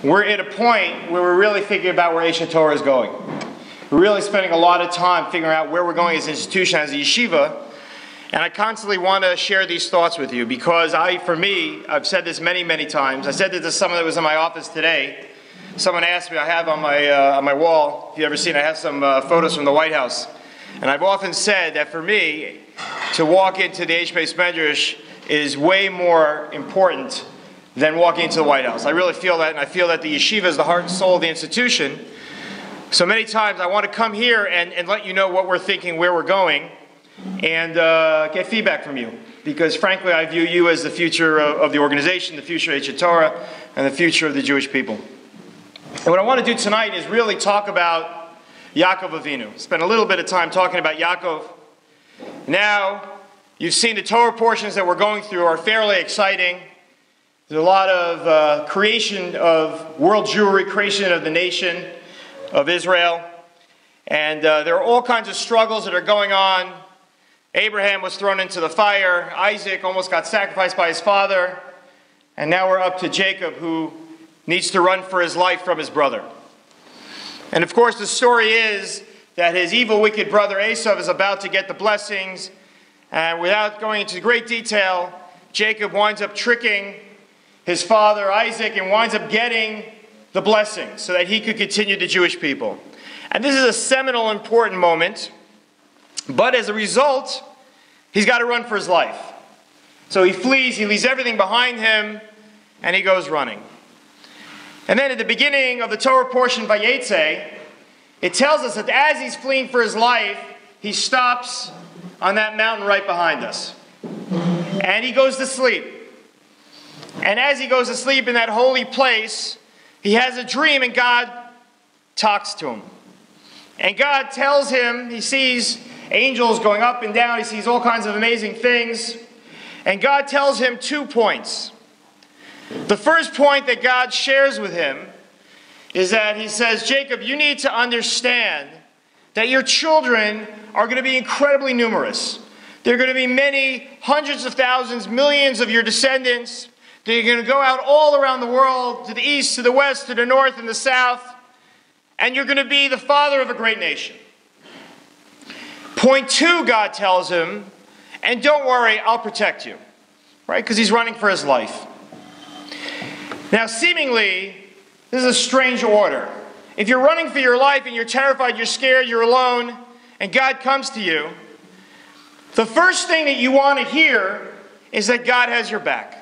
We're at a point where we're really thinking about where Aish HaTorah is going. We're really spending a lot of time figuring out where we're going as an institution, as a yeshiva. And I constantly want to share these thoughts with you because for me, I've said this many, many times. I said this to someone that was in my office today. Someone asked me, I have on my wall, if you've ever seen, I have some photos from the White House. And I've often said that for me, to walk into the Aish Medrash is way more important than walking into the White House. I really feel that, and I feel that the yeshiva is the heart and soul of the institution. So many times I want to come here and let you know what we're thinking, where we're going, and get feedback from you. Because frankly, I view you as the future of the organization, the future of Aish HaTorah, and the future of the Jewish people. And what I want to do tonight is really talk about Yaakov Avinu. Spend a little bit of time talking about Yaakov. Now, you've seen the Torah portions that we're going through are fairly exciting. There's a lot of creation of world Jewry, creation of the nation of Israel. And there are all kinds of struggles that are going on. Abraham was thrown into the fire. Isaac almost got sacrificed by his father. And now we're up to Jacob, who needs to run for his life from his brother. And of course, the story is that his evil, wicked brother Esau is about to get the blessings. And without going into great detail, Jacob winds up tricking his father Isaac and winds up getting the blessings so that he could continue the Jewish people. And this is a seminal, important moment. But as a result, he's got to run for his life. So he flees, he leaves everything behind him, and he goes running. And then at the beginning of the Torah portion, Vayetze, it tells us that as he's fleeing for his life, he stops on that mountain right behind us. And he goes to sleep. And as he goes to sleep in that holy place, he has a dream and God talks to him. And God tells him, he sees angels going up and down, he sees all kinds of amazing things. And God tells him 2 points. The first point that God shares with him is that he says, Jacob, you need to understand that your children are going to be incredibly numerous. There are going to be many hundreds of thousands, millions of your descendants. They're going to go out all around the world, to the east, to the west, to the north, and the south. And you're going to be the father of a great nation. Point 2, God tells him, and don't worry, I'll protect you. Right? Because he's running for his life. Now, seemingly, this is a strange order. If you're running for your life and you're terrified, you're scared, you're alone, and God comes to you, the first thing that you want to hear is that God has your back.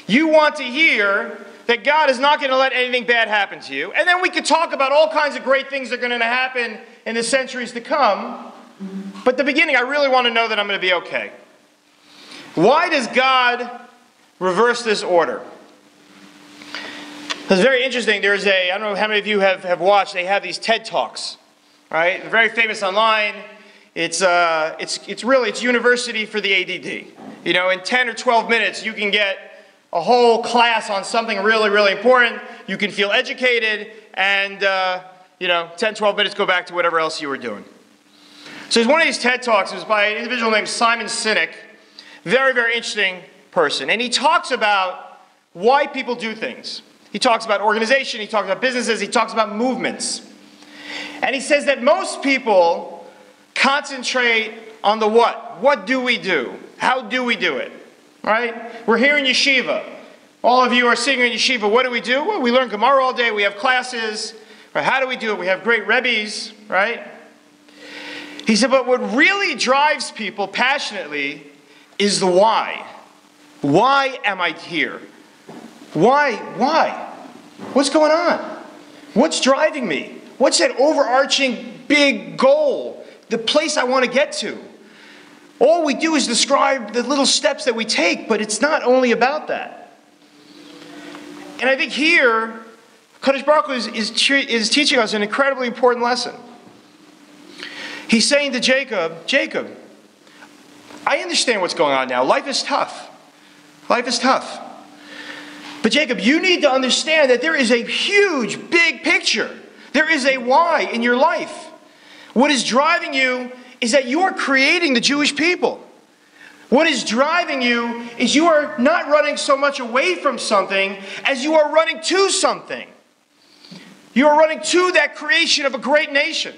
You want to hear that God is not going to let anything bad happen to you. And then we could talk about all kinds of great things that are going to happen in the centuries to come. But at the beginning, I really want to know that I'm going to be okay. Why does God reverse this order? It's very interesting. There's I don't know how many of you have watched, they have these TED Talks, right? They're very famous online. It's university for the ADD. You know, in 10 or 12 minutes, you can get a whole class on something really, really important. You can feel educated, and, 10, 12 minutes, go back to whatever else you were doing. So there's one of these TED Talks. It was by an individual named Simon Sinek. Very, very interesting person. And he talks about why people do things. He talks about organization, he talks about businesses, he talks about movements. And he says that most people concentrate on the what. What do we do? How do we do it? Right? We're here in yeshiva. All of you are sitting in yeshiva. What do? Well, we learn Gemara all day. We have classes. Right? How do we do it? We have great rebbes, right? He said, but what really drives people passionately is the why. Why am I here? Why? What's going on? What's driving me? What's that overarching big goal? The place I want to get to? All we do is describe the little steps that we take, but it's not only about that. And I think here, Kadosh Baruch Hu is teaching us an incredibly important lesson. He's saying to Jacob, Jacob, I understand what's going on now. Life is tough. Life is tough. But Jacob, you need to understand that there is a huge, big picture. There is a why in your life. What is driving you is that you are creating the Jewish people. What is driving you is you are not running so much away from something as you are running to something. You are running to that creation of a great nation.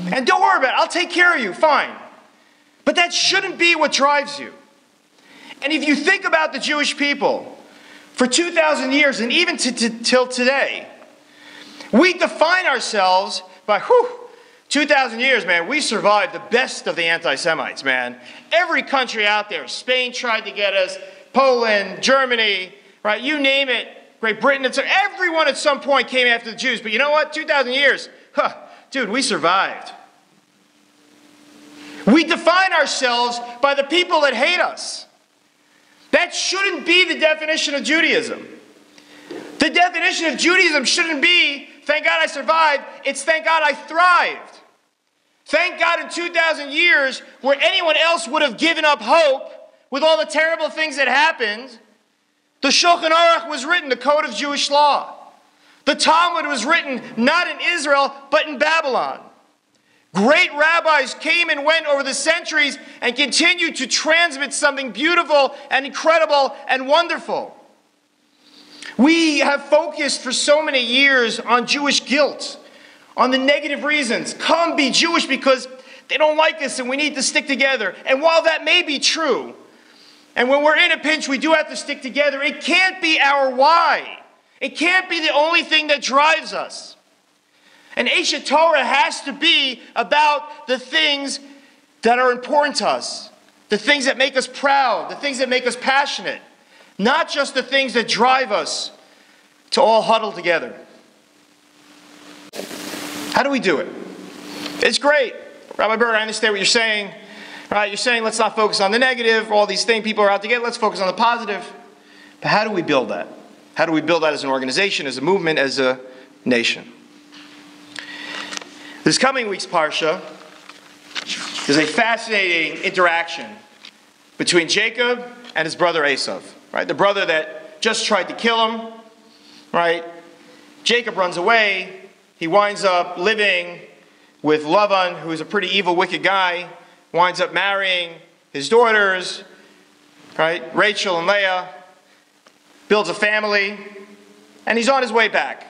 And don't worry about it. I'll take care of you. Fine. But that shouldn't be what drives you. And if you think about the Jewish people, for 2,000 years and even till today, we define ourselves by, 2,000 years, man, we survived the best of the anti-Semites, man. Every country out there, Spain tried to get us, Poland, Germany, right, you name it, Great Britain, everyone at some point came after the Jews. But you know what? 2,000 years, dude, we survived. We define ourselves by the people that hate us. That shouldn't be the definition of Judaism. The definition of Judaism shouldn't be, thank God I survived, it's thank God I thrived. Thank God in 2,000 years, where anyone else would have given up hope with all the terrible things that happened, the Shulchan Aruch was written, the Code of Jewish Law. The Talmud was written not in Israel, but in Babylon. Great rabbis came and went over the centuries and continued to transmit something beautiful and incredible and wonderful. We have focused for so many years on Jewish guilt, on the negative reasons. Come be Jewish because they don't like us and we need to stick together. And while that may be true, and when we're in a pinch we do have to stick together, it can't be our why. It can't be the only thing that drives us. And Aish HaTorah has to be about the things that are important to us, the things that make us proud, the things that make us passionate, not just the things that drive us to all huddle together. How do we do it? It's great. Rabbi Burg, I understand what you're saying. Right? You're saying let's not focus on the negative, all these things people are out to get, let's focus on the positive. But how do we build that? How do we build that as an organization, as a movement, as a nation? This coming week's Parsha is a fascinating interaction between Jacob and his brother Esav. Right? The brother that just tried to kill him. Right? Jacob runs away. He winds up living with Lavan, who is a pretty evil, wicked guy. Winds up marrying his daughters, right? Rachel and Leah. Builds a family. And he's on his way back.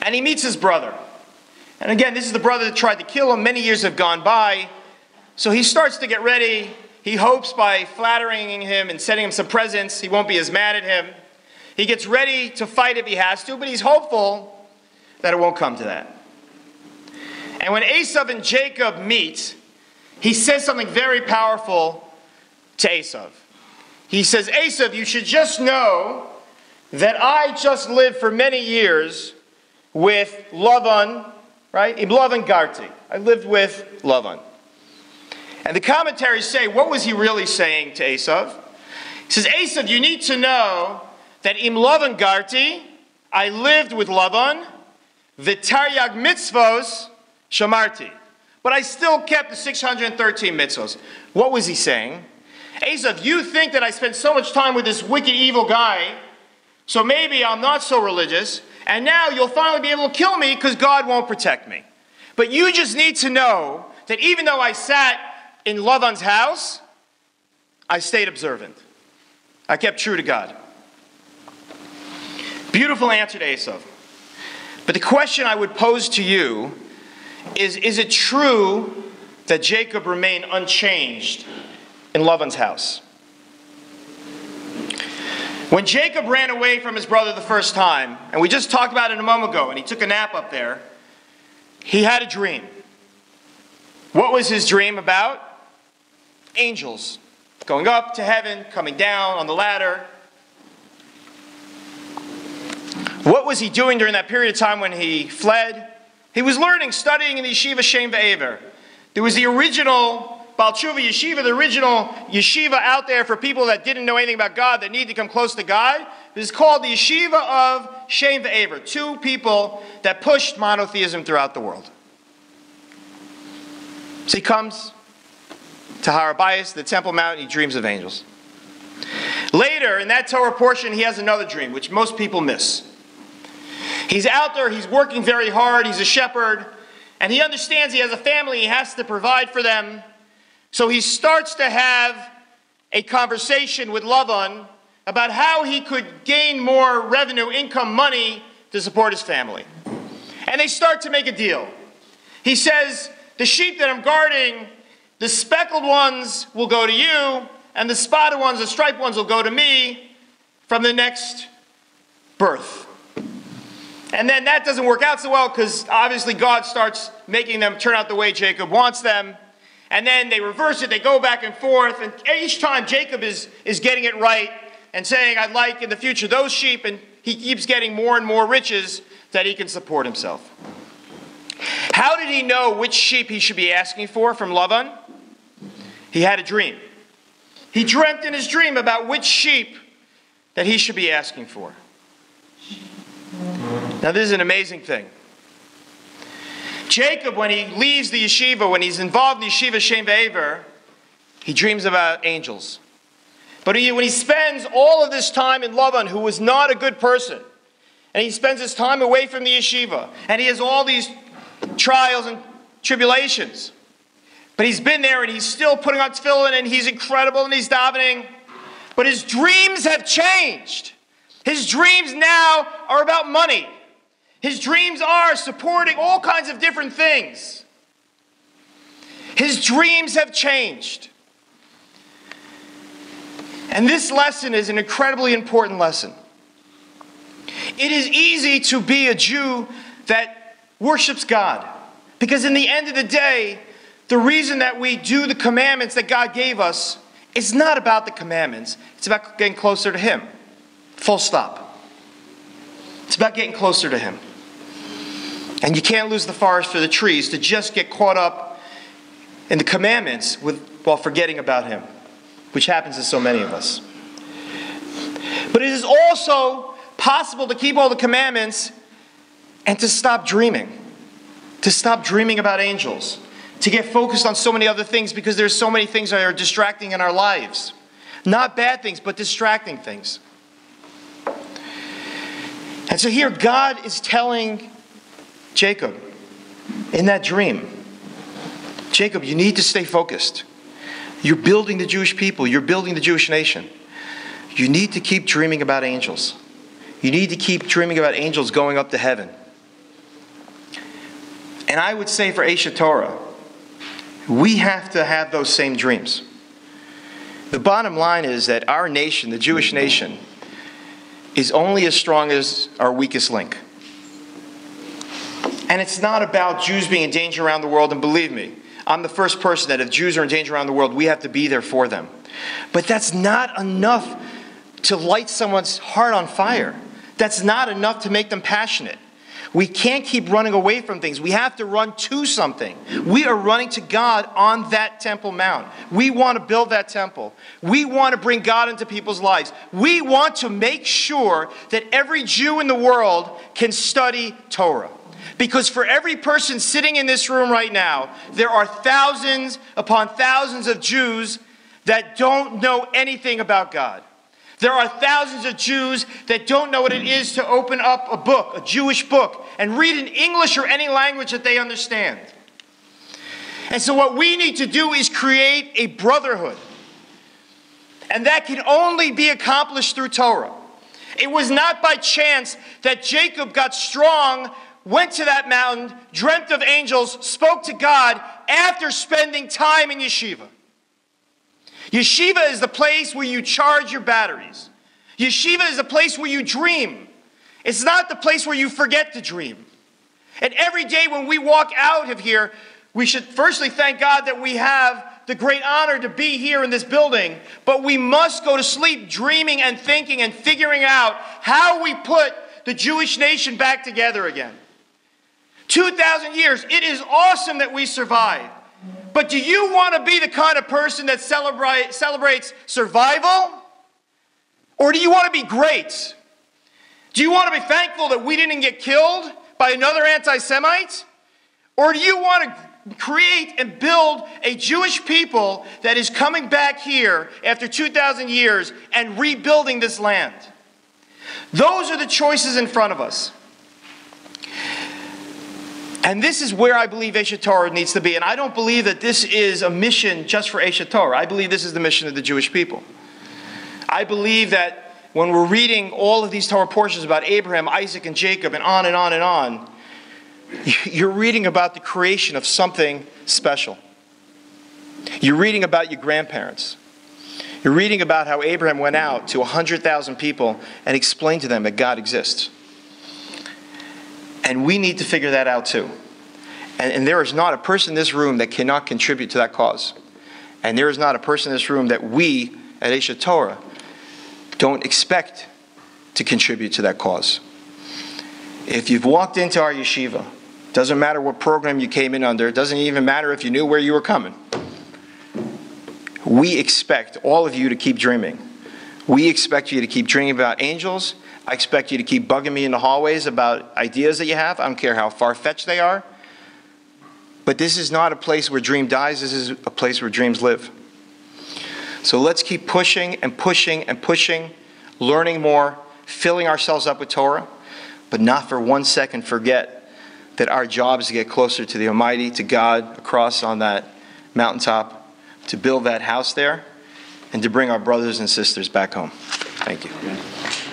And he meets his brother. And again, this is the brother that tried to kill him. Many years have gone by. So he starts to get ready. He hopes by flattering him and sending him some presents, he won't be as mad at him. He gets ready to fight if he has to, but he's hopeful that it won't come to that. And when Esav and Jacob meet, he says something very powerful to Esav. He says, Esav, you should just know that I just lived for many years with Lavan, right? Im Lavan Garti. I lived with Lavan. And the commentaries say, what was he really saying to Esav? He says, Esav, you need to know that Im Lavan Garti, I lived with Lavan, v'taryag mitzvos shamarti. But I still kept the 613 mitzvos. What was he saying? Esav, you think that I spent so much time with this wicked, evil guy, so maybe I'm not so religious, and now you'll finally be able to kill me because God won't protect me. But you just need to know that even though I sat in Lavan's house, I stayed observant. I kept true to God. Beautiful answer to Esav. But the question I would pose to you is it true that Jacob remained unchanged in Lavan's house? When Jacob ran away from his brother the first time, and we just talked about it a moment ago, and he took a nap up there, he had a dream. What was his dream about? Angels going up to heaven, coming down on the ladder. What was he doing during that period of time when he fled? He was learning, studying in the Yeshiva Shem Ve'ever. There was the original Baal Tshuva Yeshiva, the original yeshiva out there for people that didn't know anything about God, that needed to come close to God. It was called the Yeshiva of Shem Ve'ever. Two people that pushed monotheism throughout the world. So he comes to Har HaBayis, the Temple Mount, and he dreams of angels. Later, in that Torah portion, he has another dream, which most people miss. He's out there, he's working very hard, he's a shepherd, and he understands he has a family, he has to provide for them. So he starts to have a conversation with Lavan about how he could gain more revenue, income, money to support his family. And they start to make a deal. He says, the sheep that I'm guarding, the speckled ones will go to you, and the spotted ones, the striped ones will go to me from the next birth. And then that doesn't work out so well because obviously God starts making them turn out the way Jacob wants them. And then they reverse it, they go back and forth, and each time Jacob is getting it right and saying, I'd like in the future those sheep, and he keeps getting more and more riches that he can support himself. How did he know which sheep he should be asking for from Lavan? He had a dream. He dreamt in his dream about which sheep that he should be asking for. Now this is an amazing thing. Jacob, when he leaves the yeshiva, when he's involved in the yeshiva Shem Ve'ever, he dreams about angels. But when he spends all of this time in Lavan, who was not a good person, and he spends his time away from the yeshiva, and he has all these trials and tribulations, but he's been there and he's still putting on tefillin and he's incredible and he's davening, but his dreams have changed. His dreams now are about money. His dreams are supporting all kinds of different things. His dreams have changed. And this lesson is an incredibly important lesson. It is easy to be a Jew that worships God. Because in the end of the day, the reason that we do the commandments that God gave us is not about the commandments. It's about getting closer to Him. Full stop. It's about getting closer to Him. And you can't lose the forest for the trees to just get caught up in the commandments while forgetting about Him, which happens to so many of us. But it is also possible to keep all the commandments and to stop dreaming. To stop dreaming about angels. To get focused on so many other things because there's so many things that are distracting in our lives. Not bad things, but distracting things. And so here God is telling Jacob in that dream, Jacob, you need to stay focused. You're building the Jewish people. You're building the Jewish nation. You need to keep dreaming about angels. You need to keep dreaming about angels going up to heaven. And I would say for Aish HaTorah, we have to have those same dreams. The bottom line is that our nation, the Jewish nation, is only as strong as our weakest link. And it's not about Jews being in danger around the world, and believe me, I'm the first person that if Jews are in danger around the world, we have to be there for them. But that's not enough to light someone's heart on fire. That's not enough to make them passionate. We can't keep running away from things. We have to run to something. We are running to God on that Temple Mount. We want to build that temple. We want to bring God into people's lives. We want to make sure that every Jew in the world can study Torah. Because for every person sitting in this room right now, there are thousands upon thousands of Jews that don't know anything about God. There are thousands of Jews that don't know what it is to open up a book, a Jewish book, and read in English or any language that they understand. And so what we need to do is create a brotherhood. And that can only be accomplished through Torah. It was not by chance that Jacob got strong, went to that mountain, dreamt of angels, spoke to God after spending time in yeshiva. Yeshiva is the place where you charge your batteries. Yeshiva is the place where you dream. It's not the place where you forget to dream. And every day when we walk out of here, we should firstly thank God that we have the great honor to be here in this building. But we must go to sleep dreaming and thinking and figuring out how we put the Jewish nation back together again. 2,000 years. It is awesome that we survived. But do you want to be the kind of person that celebrates survival? Or do you want to be great? Do you want to be thankful that we didn't get killed by another anti-Semite? Or do you want to create and build a Jewish people that is coming back here after 2,000 years and rebuilding this land? Those are the choices in front of us. And this is where I believe Aish HaTorah needs to be. And I don't believe that this is a mission just for Aish HaTorah. I believe this is the mission of the Jewish people. I believe that when we're reading all of these Torah portions about Abraham, Isaac, and Jacob, and on and on and on, you're reading about the creation of something special. You're reading about your grandparents. You're reading about how Abraham went out to 100,000 people and explained to them that God exists. And we need to figure that out too. And there is not a person in this room that cannot contribute to that cause. And there is not a person in this room that we at Aish HaTorah don't expect to contribute to that cause. If you've walked into our yeshiva, doesn't matter what program you came in under, it doesn't even matter if you knew where you were coming. We expect all of you to keep dreaming. We expect you to keep dreaming about angels. I expect you to keep bugging me in the hallways about ideas that you have. I don't care how far-fetched they are. But this is not a place where dream dies. This is a place where dreams live. So let's keep pushing and pushing and pushing, learning more, filling ourselves up with Torah, but not for 1 second forget that our job is to get closer to the Almighty, to God, across on that mountaintop, to build that house there, and to bring our brothers and sisters back home. Thank you.